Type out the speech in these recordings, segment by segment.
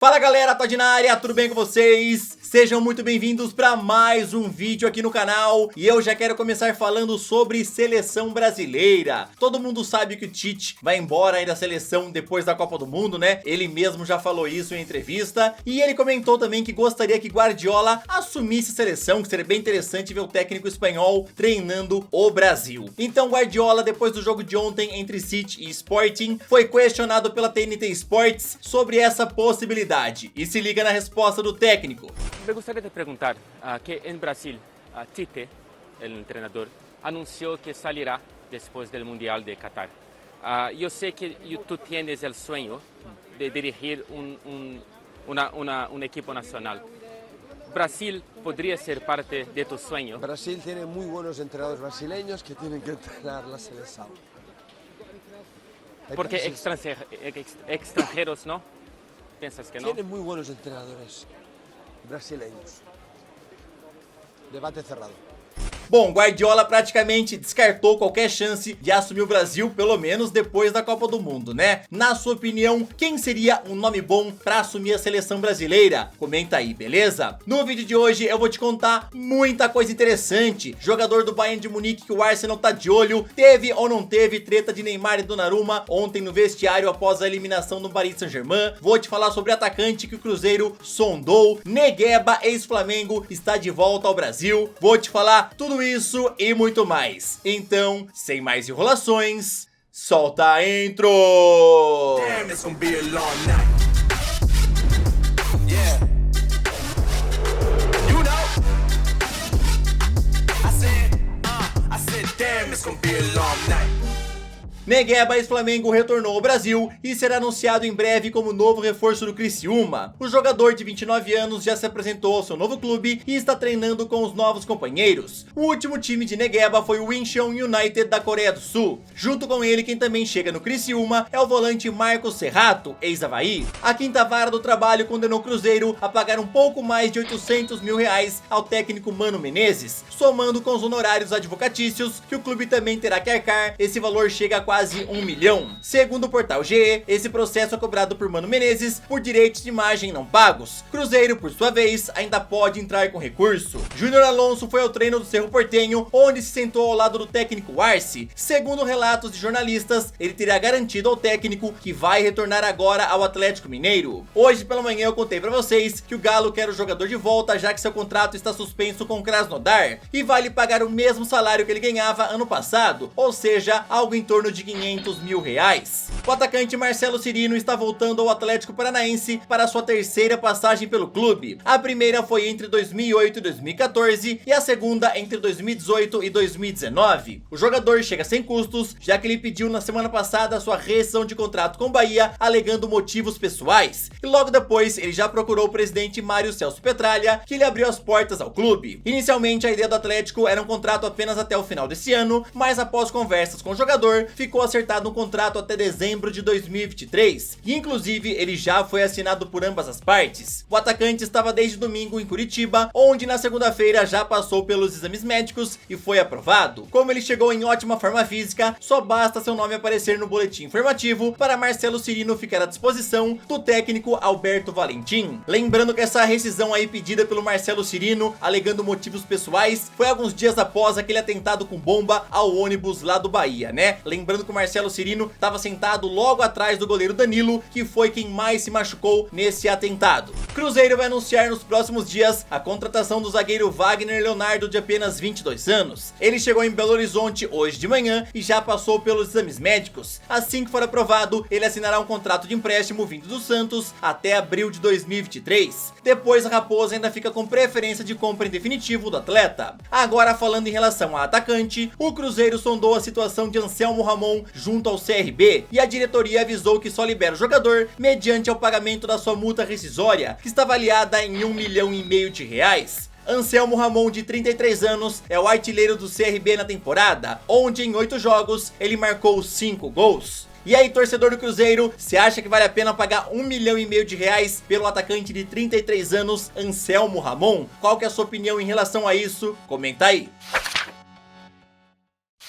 Fala galera, Todd na área, tudo bem com vocês? Sejam muito bem-vindos para mais um vídeo aqui no canal. E eu já quero começar falando sobre seleção brasileira. Todo mundo sabe que o Tite vai embora aí da seleção depois da Copa do Mundo, né? Ele mesmo já falou isso em entrevista. E ele comentou também que gostaria que Guardiola assumisse a seleção, que seria bem interessante ver o técnico espanhol treinando o Brasil. Então Guardiola, depois do jogo de ontem entre City e Sporting, foi questionado pela TNT Sports sobre essa possibilidade. E se liga na resposta do técnico. Me gustaría te preguntar que en Brasil Tite, el entrenador, anunció que salirá después del Mundial de Qatar. Yo sé que tú tienes el sueño de dirigir un equipo nacional. ¿Brasil podría ser parte de tu sueño? Brasil tiene muy buenos entrenadores brasileños que tienen que entrenar la selección. Porque extranjeros, ¿no? ¿Piensas que no? Tienen muy buenos entrenadores brasileños. Debate cerrado. Bom, Guardiola praticamente descartou qualquer chance de assumir o Brasil, pelo menos depois da Copa do Mundo, né? Na sua opinião, quem seria um nome bom para assumir a seleção brasileira? Comenta aí, beleza? No vídeo de hoje eu vou te contar muita coisa interessante. Jogador do Bayern de Munique que o Arsenal tá de olho, teve ou não teve treta de Neymar e Donnarumma ontem no vestiário após a eliminação do Paris Saint-Germain. Vou te falar sobre atacante que o Cruzeiro sondou. Negueba, ex-Flamengo, está de volta ao Brasil. Vou te falar tudo isso e muito mais. Então, sem mais enrolações, solta a intro! Damn, it's gonna be a long night. Yeah. You know. I said, damn, it's gonna be a long night. Negueba, ex-Flamengo, retornou ao Brasil e será anunciado em breve como novo reforço do Criciúma. O jogador de 29 anos já se apresentou ao seu novo clube e está treinando com os novos companheiros. O último time de Negueba foi o Incheon United da Coreia do Sul. Junto com ele, quem também chega no Criciúma é o volante Marcos Serrato, ex-Avaí. A quinta vara do trabalho condenou o Cruzeiro a pagar um pouco mais de 800 mil reais ao técnico Mano Menezes, somando com os honorários advocatícios que o clube também terá que arcar. Esse valor chega a quase 1 milhão. Segundo o portal GE, esse processo é cobrado por Mano Menezes por direitos de imagem não pagos. Cruzeiro, por sua vez, ainda pode entrar com recurso. Júnior Alonso foi ao treino do Cerro Porteño, onde se sentou ao lado do técnico Arce. Segundo relatos de jornalistas, ele teria garantido ao técnico que vai retornar agora ao Atlético Mineiro. Hoje pela manhã eu contei pra vocês que o Galo quer o jogador de volta, já que seu contrato está suspenso com o Krasnodar e vai lhe pagar o mesmo salário que ele ganhava ano passado, ou seja, algo em torno de 500 mil reais. O atacante Marcelo Cirino está voltando ao Atlético Paranaense para sua terceira passagem pelo clube. A primeira foi entre 2008 e 2014 e a segunda entre 2018 e 2019. O jogador chega sem custos, já que ele pediu na semana passada sua rescisão de contrato com o Bahia, alegando motivos pessoais. E logo depois ele já procurou o presidente Mário Celso Petralha, que lhe abriu as portas ao clube. Inicialmente a ideia do Atlético era um contrato apenas até o final desse ano, mas após conversas com o jogador, ficou acertado um contrato até dezembro de 2023 e inclusive ele já foi assinado por ambas as partes. O atacante estava desde domingo em Curitiba, onde na segunda-feira já passou pelos exames médicos e foi aprovado. Como ele chegou em ótima forma física, só basta seu nome aparecer no boletim informativo para Marcelo Cirino ficar à disposição do técnico Alberto Valentim. Lembrando que essa rescisão aí pedida pelo Marcelo Cirino, alegando motivos pessoais, foi alguns dias após aquele atentado com bomba ao ônibus lá do Bahia, né? Lembrando que o Marcelo Cirino estava sentado logo atrás do goleiro Danilo, que foi quem mais se machucou nesse atentado. Cruzeiro vai anunciar nos próximos dias a contratação do zagueiro Wagner Leonardo, de apenas 22 anos. Ele chegou em Belo Horizonte hoje de manhã e já passou pelos exames médicos. Assim que for aprovado, ele assinará um contrato de empréstimo vindo do Santos até abril de 2023. Depois a Raposa ainda fica com preferência de compra em definitivo do atleta. Agora falando em relação a atacante, o Cruzeiro sondou a situação de Anselmo Ramon junto ao CRB e a diretoria avisou que só libera o jogador mediante o pagamento da sua multa rescisória, que está avaliada em 1,5 milhão de reais. Anselmo Ramon, de 33 anos, é o artilheiro do CRB na temporada, onde em 8 jogos ele marcou 5 gols. E aí, torcedor do Cruzeiro, você acha que vale a pena pagar 1,5 milhão de reais pelo atacante de 33 anos, Anselmo Ramon? Qual que é a sua opinião em relação a isso? Comenta aí.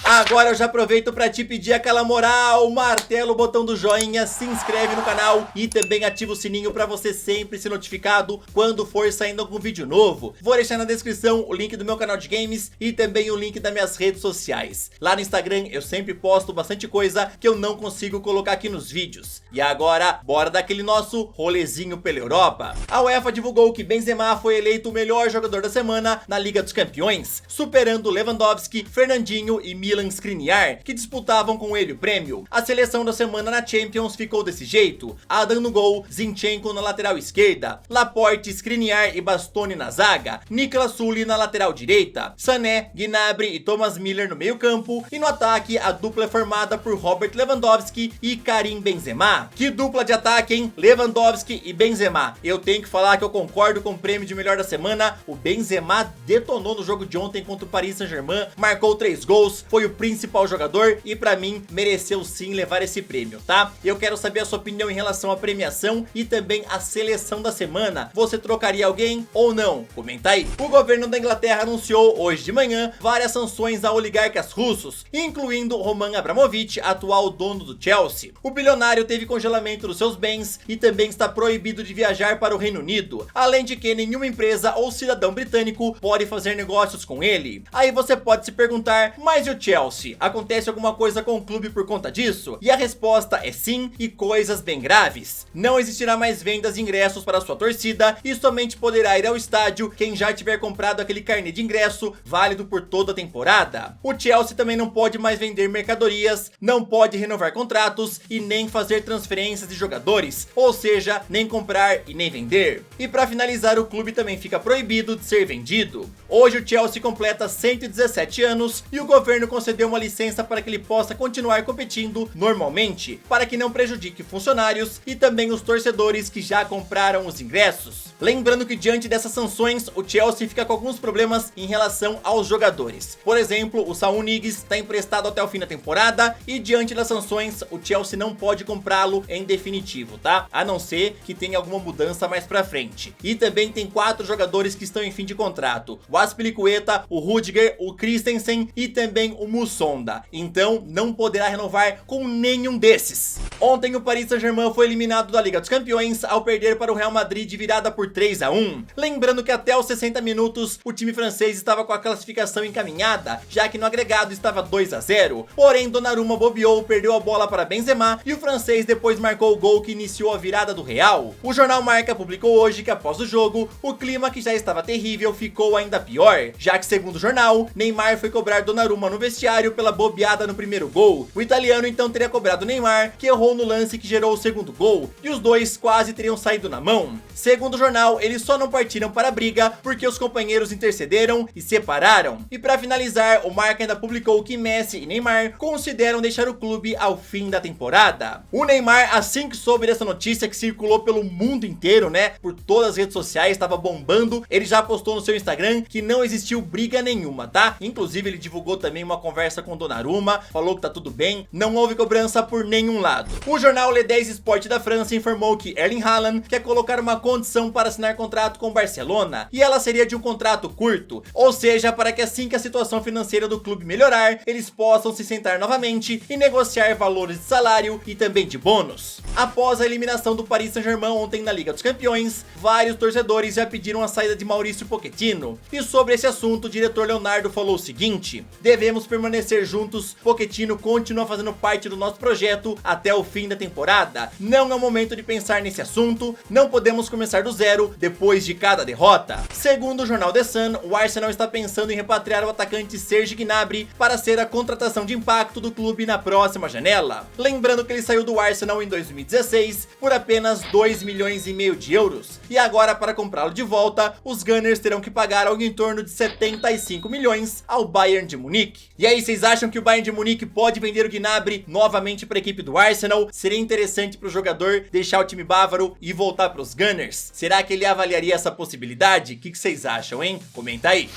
Agora eu já aproveito para te pedir aquela moral, martela o botão do joinha, se inscreve no canal e também ativa o sininho para você sempre ser notificado quando for saindo algum vídeo novo. Vou deixar na descrição o link do meu canal de games e também o link das minhas redes sociais. Lá no Instagram eu sempre posto bastante coisa que eu não consigo colocar aqui nos vídeos. E agora, bora daquele nosso rolezinho pela Europa. A UEFA divulgou que Benzema foi eleito o melhor jogador da semana na Liga dos Campeões, superando Lewandowski, Fernandinho e Milan Skriniar, que disputavam com ele o prêmio. A seleção da semana na Champions ficou desse jeito: Adam no gol, Zinchenko na lateral esquerda, Laporte, Skriniar e Bastoni na zaga, Niklas Süle na lateral direita, Sané, Gnabry e Thomas Müller no meio campo, e no ataque a dupla é formada por Robert Lewandowski e Karim Benzema. Que dupla de ataque, hein? Lewandowski e Benzema. Eu tenho que falar que eu concordo com o prêmio de melhor da semana. O Benzema detonou no jogo de ontem contra o Paris Saint-Germain, marcou 3 gols, foi o principal jogador e pra mim mereceu sim levar esse prêmio, tá? Eu quero saber a sua opinião em relação à premiação e também a seleção da semana. Você trocaria alguém ou não? Comenta aí. O governo da Inglaterra anunciou hoje de manhã várias sanções a oligarcas russos, incluindo Roman Abramovich, atual dono do Chelsea. O bilionário teve congelamento dos seus bens e também está proibido de viajar para o Reino Unido, além de que nenhuma empresa ou cidadão britânico pode fazer negócios com ele. Aí você pode se perguntar, mas e o Chelsea? Acontece alguma coisa com o clube por conta disso? E a resposta é sim, e coisas bem graves. Não existirá mais vendas de ingressos para sua torcida e somente poderá ir ao estádio quem já tiver comprado aquele carnê de ingresso válido por toda a temporada. O Chelsea também não pode mais vender mercadorias, não pode renovar contratos e nem fazer transferências de jogadores, ou seja, nem comprar e nem vender. E para finalizar, o clube também fica proibido de ser vendido. Hoje o Chelsea completa 117 anos e o governo concedeu uma licença para que ele possa continuar competindo normalmente, para que não prejudique funcionários e também os torcedores que já compraram os ingressos. Lembrando que diante dessas sanções, o Chelsea fica com alguns problemas em relação aos jogadores. Por exemplo, o Saúl Ñíguez está emprestado até o fim da temporada e diante das sanções, o Chelsea não pode comprá-lo em definitivo, tá? A não ser que tenha alguma mudança mais pra frente. E também tem 4 jogadores que estão em fim de contrato: o Azpilicueta, o Rudiger, o Christensen e também o Mussonda. Então não poderá renovar com nenhum desses. Ontem o Paris Saint-Germain foi eliminado da Liga dos Campeões ao perder para o Real Madrid de virada por 3-1. Lembrando que até os 60 minutos o time francês estava com a classificação encaminhada, já que no agregado estava 2-0. Porém Donnarumma bobeou, perdeu a bola para Benzema e o francês depois marcou o gol que iniciou a virada do Real. O jornal Marca publicou hoje que após o jogo, o clima que já estava terrível ficou ainda pior, já que segundo o jornal, Neymar foi cobrar Donnarumma no vestiário pela bobeada no primeiro gol. O italiano então teria cobrado Neymar, que errou no lance que gerou o segundo gol, e os dois quase teriam saído na mão. Segundo o jornal, eles só não partiram para a briga porque os companheiros intercederam e separaram. E para finalizar, o Marca ainda publicou que Messi e Neymar consideram deixar o clube ao fim da temporada. O Neymar, assim que soube dessa notícia que circulou pelo mundo inteiro, né, por todas as redes sociais, estava bombando, ele já postou no seu Instagram que não existiu briga nenhuma, tá? Inclusive ele divulgou também uma conversa com Donnarumma, falou que tá tudo bem, não houve cobrança por nenhum lado. O jornal Le 10 Sport da França informou que Erling Haaland quer colocar uma condição para assinar contrato com o Barcelona, e ela seria de um contrato curto, ou seja, para que assim que a situação financeira do clube melhorar, eles possam se sentar novamente e negociar valores de salário e também de bônus. Após a eliminação do Paris Saint-Germain ontem na Liga dos Campeões, vários torcedores já pediram a saída de Maurício Pochettino, e sobre esse assunto o diretor Leonardo falou o seguinte: devemos permanecer juntos, Pochettino continua fazendo parte do nosso projeto até o fim da temporada, não é o momento de pensar nesse assunto, não podemos começar do zero depois de cada derrota. Segundo o jornal The Sun, o Arsenal está pensando em repatriar o atacante Serge Gnabry para ser a contratação de impacto do clube na próxima janela. Lembrando que ele saiu do Arsenal em 2016 por apenas 2,5 milhões de euros, e agora para comprá-lo de volta, os Gunners terão que pagar algo em torno de 75 milhões ao Bayern de Munique. E aí, vocês acham que o Bayern de Munique pode vender o Gnabry novamente para a equipe do Arsenal? Seria interessante para o jogador deixar o time bávaro e voltar para os Gunners? Será que ele avaliaria essa possibilidade? O que vocês acham, hein? Comenta aí.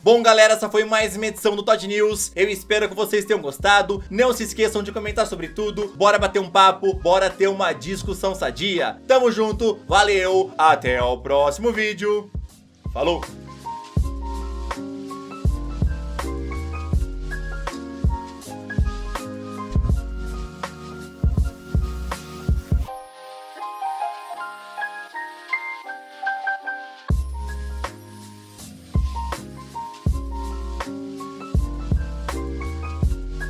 Bom, galera, essa foi mais uma edição do Todd News. Eu espero que vocês tenham gostado. Não se esqueçam de comentar sobre tudo. Bora bater um papo, bora ter uma discussão sadia. Tamo junto, valeu, até o próximo vídeo. Falou!